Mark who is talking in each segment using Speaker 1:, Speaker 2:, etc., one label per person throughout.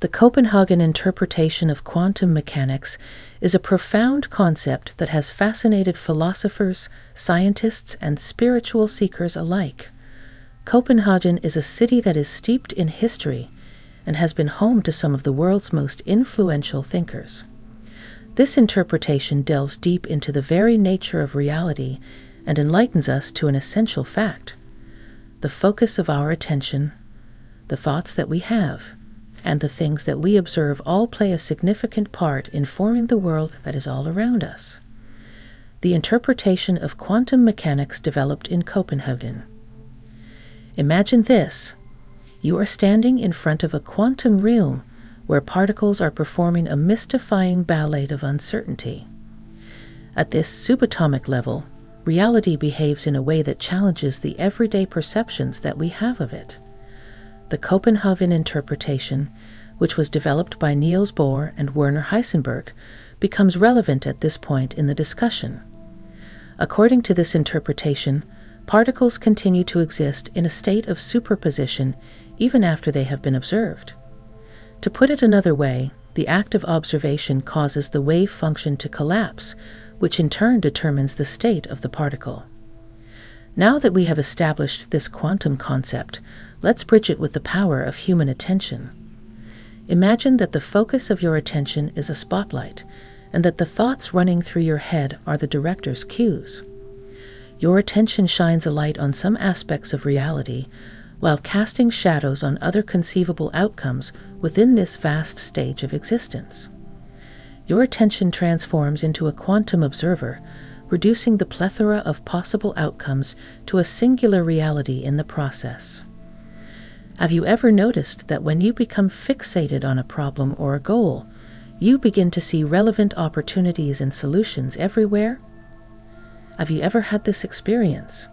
Speaker 1: The Copenhagen interpretation of quantum mechanics is a profound concept that has fascinated philosophers, scientists, and spiritual seekers alike. Copenhagen is a city that is steeped in history and has been home to some of the world's most influential thinkers. This interpretation delves deep into the very nature of reality and enlightens us to an essential fact: the focus of our attention, the thoughts that we have, and the things that we observe all play a significant part in forming the world that is all around us. The interpretation of quantum mechanics developed in Copenhagen. Imagine this: you are standing in front of a quantum realm where particles are performing a mystifying ballet of uncertainty. At this subatomic level, reality behaves in a way that challenges the everyday perceptions that we have of it. The Copenhagen interpretation, which was developed by Niels Bohr and Werner Heisenberg, becomes relevant at this point in the discussion. According to this interpretation, particles continue to exist in a state of superposition even after they have been observed. To put it another way, the act of observation causes the wave function to collapse, which in turn determines the state of the particle. Now that we have established this quantum concept, let's bridge it with the power of human attention. Imagine that the focus of your attention is a spotlight, and that the thoughts running through your head are the director's cues. Your attention shines a light on some aspects of reality, while casting shadows on other conceivable outcomes within this vast stage of existence. Your attention transforms into a quantum observer, reducing the plethora of possible outcomes to a singular reality in the process. Have you ever noticed that when you become fixated on a problem or a goal, you begin to see relevant opportunities and solutions everywhere? Have you ever had this experience?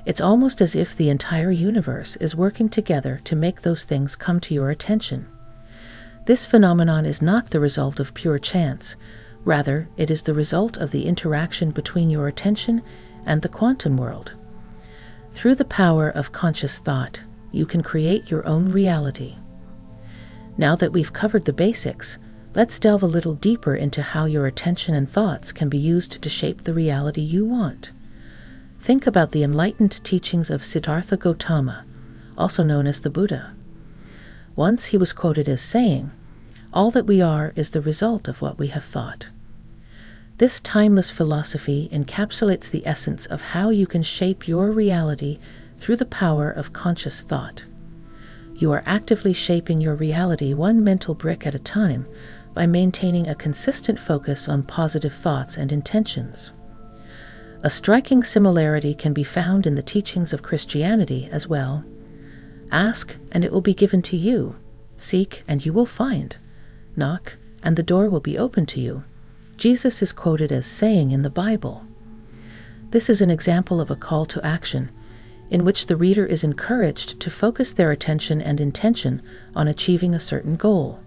Speaker 1: It's almost as if the entire universe is working together to make those things come to your attention. This phenomenon is not the result of pure chance. Rather, it is the result of the interaction between your attention and the quantum world. Through the power of conscious thought, you can create your own reality. Now that we've covered the basics, let's delve a little deeper into how your attention and thoughts can be used to shape the reality you want. Think about the enlightened teachings of Siddhartha Gautama, also known as the Buddha. Once he was quoted as saying, "All that we are is the result of what we have thought." This timeless philosophy encapsulates the essence of how you can shape your reality through the power of conscious thought. You are actively shaping your reality one mental brick at a time by maintaining a consistent focus on positive thoughts and intentions. A striking similarity can be found in the teachings of Christianity as well. Ask, and it will be given to you. Seek, and you will find. Knock, and the door will be opened to you. Jesus is quoted as saying in the Bible. This is an example of a call to action, in which the reader is encouraged to focus their attention and intention on achieving a certain goal.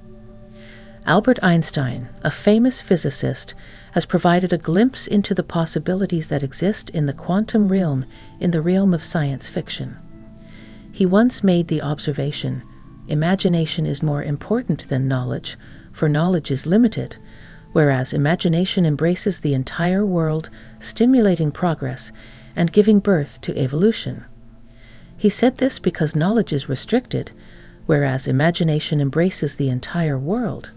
Speaker 1: Albert Einstein, a famous physicist, has provided a glimpse into the possibilities that exist in the quantum realm in the realm of science fiction. He once made the observation, "Imagination is more important than knowledge, for knowledge is limited, whereas imagination embraces the entire world, stimulating progress and giving birth to evolution." He said this because knowledge is restricted, whereas imagination embraces the entire world.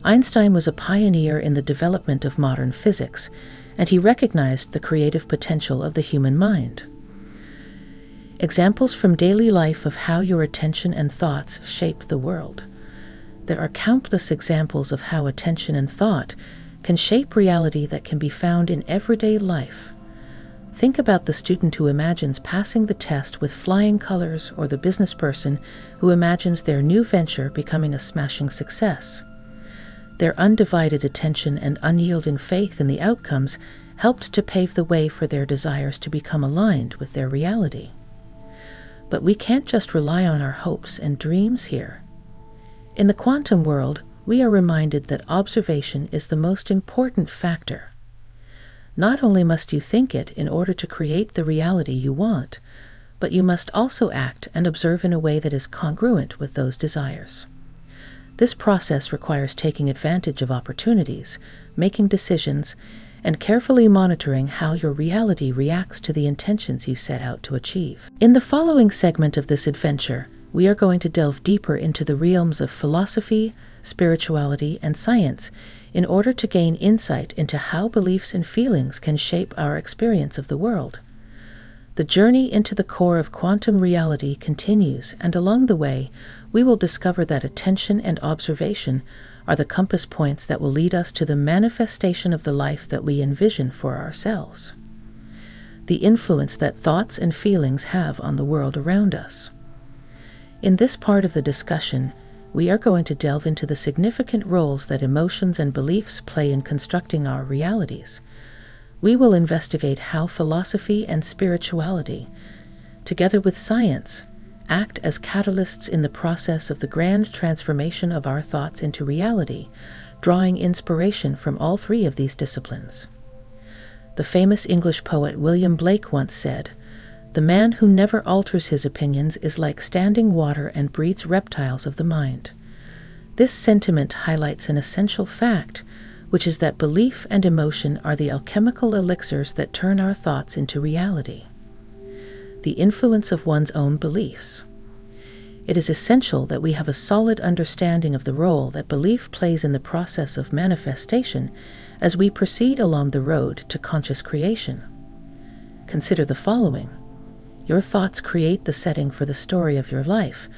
Speaker 1: Einstein was a pioneer in the development of modern physics, and he recognized the creative potential of the human mind. Examples from daily life of how your attention and thoughts shape the world. There are countless examples of how attention and thought can shape reality that can be found in everyday life. Think about the student who imagines passing the test with flying colors, or the business person who imagines their new venture becoming a smashing success. Their undivided attention and unyielding faith in the outcomes helped to pave the way for their desires to become aligned with their reality. But we can't just rely on our hopes and dreams here. In the quantum world, we are reminded that observation is the most important factor. Not only must you think it in order to create the reality you want, but you must also act and observe in a way that is congruent with those desires. This process requires taking advantage of opportunities, making decisions, and carefully monitoring how your reality reacts to the intentions you set out to achieve. In the following segment of this adventure, we are going to delve deeper into the realms of philosophy, spirituality, and science in order to gain insight into how beliefs and feelings can shape our experience of the world. The journey into the core of quantum reality continues, and along the way, we will discover that attention and observation are the compass points that will lead us to the manifestation of the life that we envision for ourselves. The influence that thoughts and feelings have on the world around us. In this part of the discussion, we are going to delve into the significant roles that emotions and beliefs play in constructing our realities. We will investigate how philosophy and spirituality, together with science, act as catalysts in the process of the grand transformation of our thoughts into reality, drawing inspiration from all three of these disciplines. The famous English poet William Blake once said, "The man who never alters his opinions is like standing water and breeds reptiles of the mind." This sentiment highlights an essential fact, which is that belief and emotion are the alchemical elixirs that turn our thoughts into reality. The influence of one's own beliefs. It is essential that we have a solid understanding of the role that belief plays in the process of manifestation as we proceed along the road to conscious creation. Consider the following. Your thoughts create the setting for the story of your life,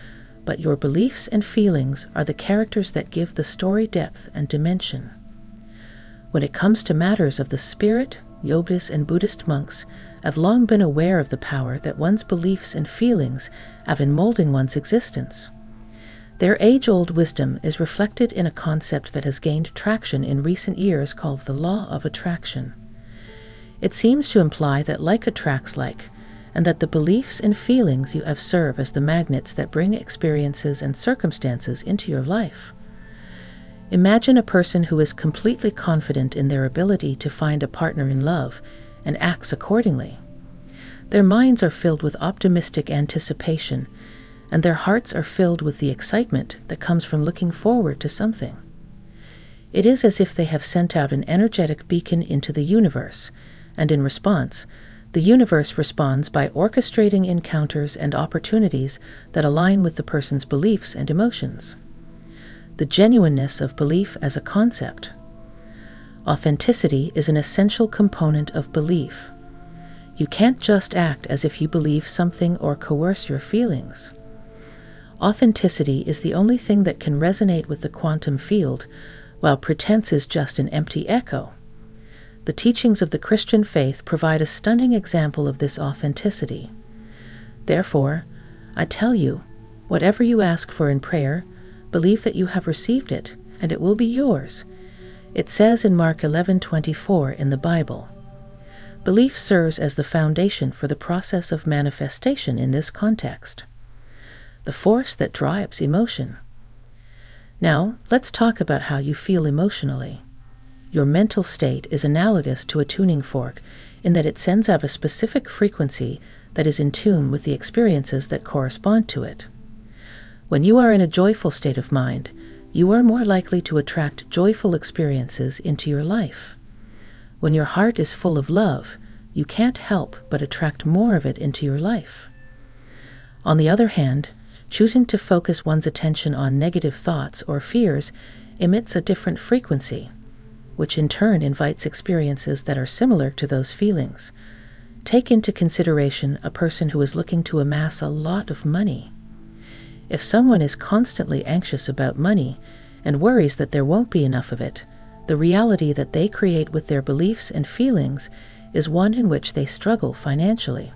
Speaker 1: but your beliefs and feelings are the characters that give the story depth and dimension. When it comes to matters of the spirit, yogis and Buddhist monks have long been aware of the power that one's beliefs and feelings have in molding one's existence. Their age-old wisdom is reflected in a concept that has gained traction in recent years called the law of attraction. It seems to imply that like attracts like, and that the beliefs and feelings you have serve as the magnets that bring experiences and circumstances into your life. Imagine a person who is completely confident in their ability to find a partner in love and acts accordingly. Their minds are filled with optimistic anticipation, and their hearts are filled with the excitement that comes from looking forward to something. It is as if they have sent out an energetic beacon into the universe, and in response, the universe responds by orchestrating encounters and opportunities that align with the person's beliefs and emotions. The genuineness of belief as a concept. Authenticity is an essential component of belief. You can't just act as if you believe something or coerce your feelings. Authenticity is the only thing that can resonate with the quantum field, while pretense is just an empty echo. The teachings of the Christian faith provide a stunning example of this authenticity. Therefore, I tell you, whatever you ask for in prayer, believe that you have received it, and it will be yours. It says in Mark 11:24 in the Bible. Belief serves as the foundation for the process of manifestation in this context. The force that drives emotion. Now, let's talk about how you feel emotionally. Your mental state is analogous to a tuning fork in that it sends out a specific frequency that is in tune with the experiences that correspond to it. When you are in a joyful state of mind, you are more likely to attract joyful experiences into your life. When your heart is full of love, you can't help but attract more of it into your life. On the other hand, choosing to focus one's attention on negative thoughts or fears emits a different frequency, which in turn invites experiences that are similar to those feelings. Take into consideration a person who is looking to amass a lot of money. If someone is constantly anxious about money and worries that there won't be enough of it, the reality that they create with their beliefs and feelings is one in which they struggle financially.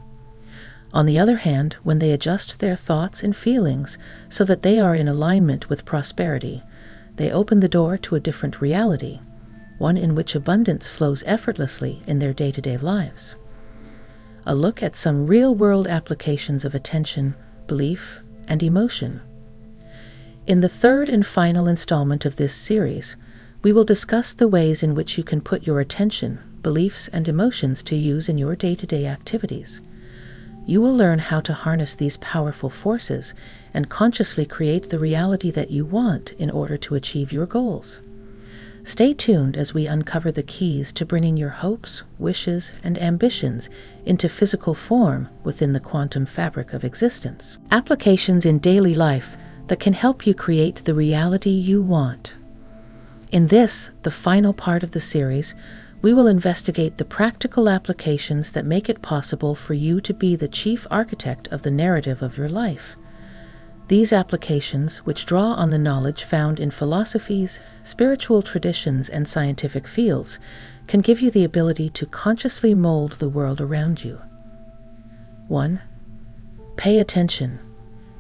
Speaker 1: On the other hand, when they adjust their thoughts and feelings so that they are in alignment with prosperity, they open the door to a different reality, one in which abundance flows effortlessly in their day-to-day lives. A look at some real-world applications of attention, belief, and emotion. In the third and final installment of this series, we will discuss the ways in which you can put your attention, beliefs, and emotions to use in your day-to-day activities. you will learn how to harness these powerful forces and consciously create the reality that you want in order to achieve your goals. Stay tuned as we uncover the keys to bringing your hopes, wishes, and ambitions into physical form within the quantum fabric of existence. Applications in daily life that can help you create the reality you want. In this, the final part of the series, we will investigate the practical applications that make it possible for you to be the chief architect of the narrative of your life. These applications, which draw on the knowledge found in philosophies, spiritual traditions, and scientific fields, can give you the ability to consciously mold the world around you. 1. Pay attention.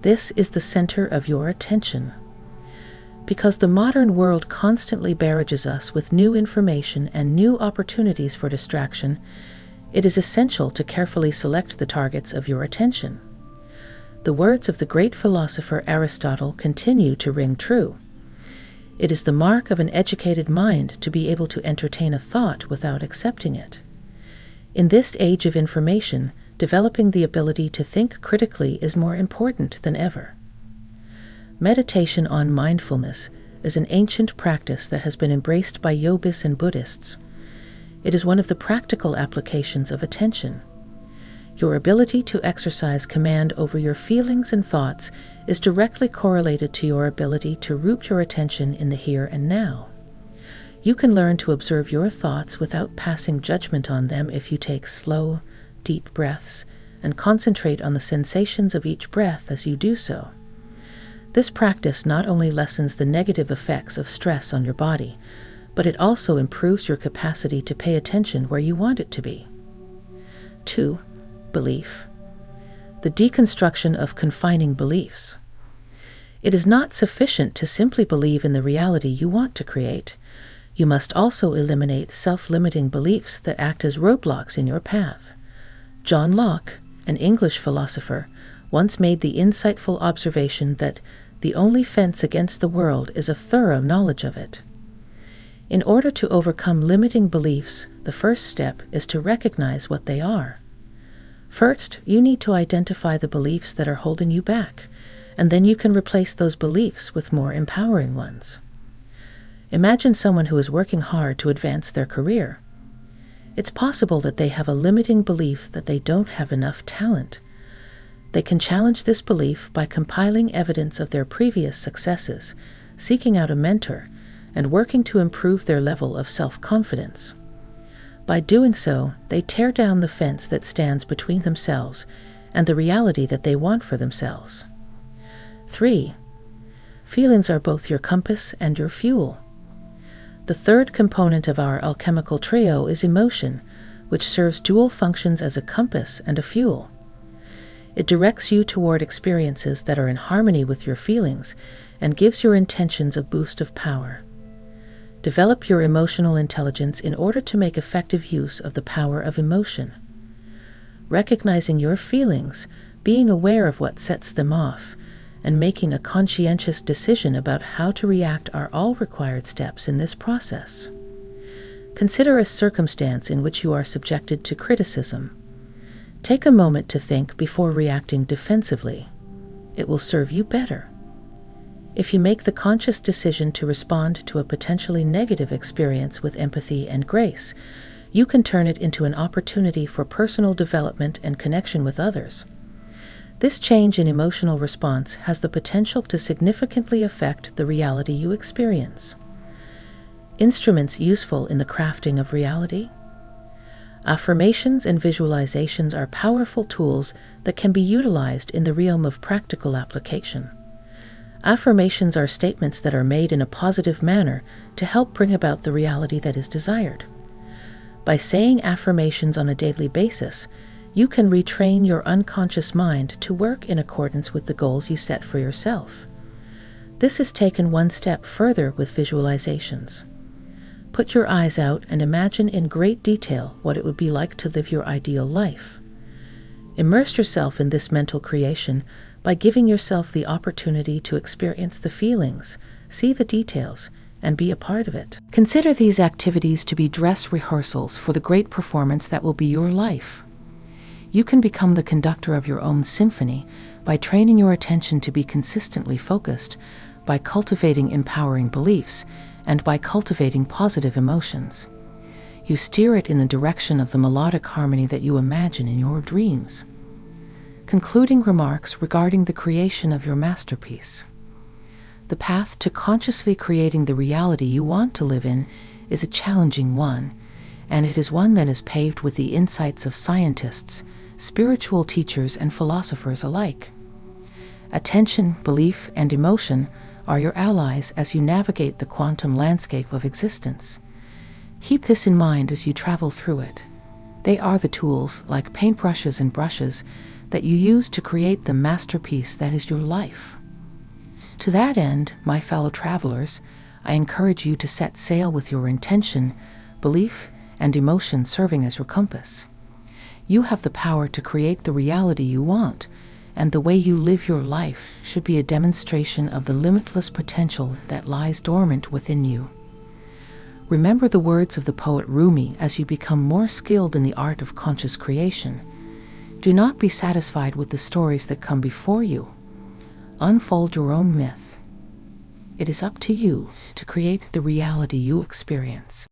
Speaker 1: This is the center of your attention. Because the modern world constantly barrages us with new information and new opportunities for distraction, it is essential to carefully select the targets of your attention. The words of the great philosopher Aristotle continue to ring true. It is the mark of an educated mind to be able to entertain a thought without accepting it. In this age of information, developing the ability to think critically is more important than ever. Meditation on mindfulness is an ancient practice that has been embraced by yogis and Buddhists. It is one of the practical applications of attention. Your ability to exercise command over your feelings and thoughts is directly correlated to your ability to root your attention in the here and now. You can learn to observe your thoughts without passing judgment on them if you take slow, deep breaths and concentrate on the sensations of each breath as you do so. This practice not only lessens the negative effects of stress on your body, but it also improves your capacity to pay attention where you want it to be. 2. Belief. The deconstruction of confining beliefs. It is not sufficient to simply believe in the reality you want to create. You must also eliminate self-limiting beliefs that act as roadblocks in your path. John Locke, an English philosopher, once made the insightful observation that the only fence against the world is a thorough knowledge of it. In order to overcome limiting beliefs, the first step is to recognize what they are. First, you need to identify the beliefs that are holding you back, and then you can replace those beliefs with more empowering ones. Imagine someone who is working hard to advance their career. It's possible that they have a limiting belief that they don't have enough talent. They can challenge this belief by compiling evidence of their previous successes, seeking out a mentor, and working to improve their level of self-confidence. By doing so, they tear down the fence that stands between themselves and the reality that they want for themselves. 3. Feelings are both your compass and your fuel. The third component of our alchemical trio is emotion, which serves dual functions as a compass and a fuel. It directs you toward experiences that are in harmony with your feelings and gives your intentions a boost of power. Develop your emotional intelligence in order to make effective use of the power of emotion. Recognizing your feelings, being aware of what sets them off, and making a conscientious decision about how to react are all required steps in this process. Consider a circumstance in which you are subjected to criticism. Take a moment to think before reacting defensively. It will serve you better. If you make the conscious decision to respond to a potentially negative experience with empathy and grace, you can turn it into an opportunity for personal development and connection with others. This change in emotional response has the potential to significantly affect the reality you experience. Instruments useful in the crafting of reality. Affirmations and visualizations are powerful tools that can be utilized in the realm of practical application. Affirmations are statements that are made in a positive manner to help bring about the reality that is desired. By saying affirmations on a daily basis, you can retrain your unconscious mind to work in accordance with the goals you set for yourself. This is taken one step further with visualizations. Put your eyes out and imagine in great detail what it would be like to live your ideal life. Immerse yourself in this mental creation by giving yourself the opportunity to experience the feelings, see the details, and be a part of it. Consider these activities to be dress rehearsals for the great performance that will be your life. You can become the conductor of your own symphony by training your attention to be consistently focused, by cultivating empowering beliefs, and by cultivating positive emotions. You steer it in the direction of the melodic harmony that you imagine in your dreams. Concluding remarks regarding the creation of your masterpiece. The path to consciously creating the reality you want to live in is a challenging one, and it is one that is paved with the insights of scientists, spiritual teachers, and philosophers alike. Attention, belief, and emotion are your allies as you navigate the quantum landscape of existence. Keep this in mind as you travel through it. They are the tools, like paintbrushes and brushes, that you use to create the masterpiece that is your life. To that end, my fellow travelers, I encourage you to set sail with your intention, belief, and emotion serving as your compass. You have the power to create the reality you want, and the way you live your life should be a demonstration of the limitless potential that lies dormant within you. Remember the words of the poet Rumi as you become more skilled in the art of conscious creation. Do not be satisfied with the stories that come before you. Unfold your own myth. It is up to you to create the reality you experience.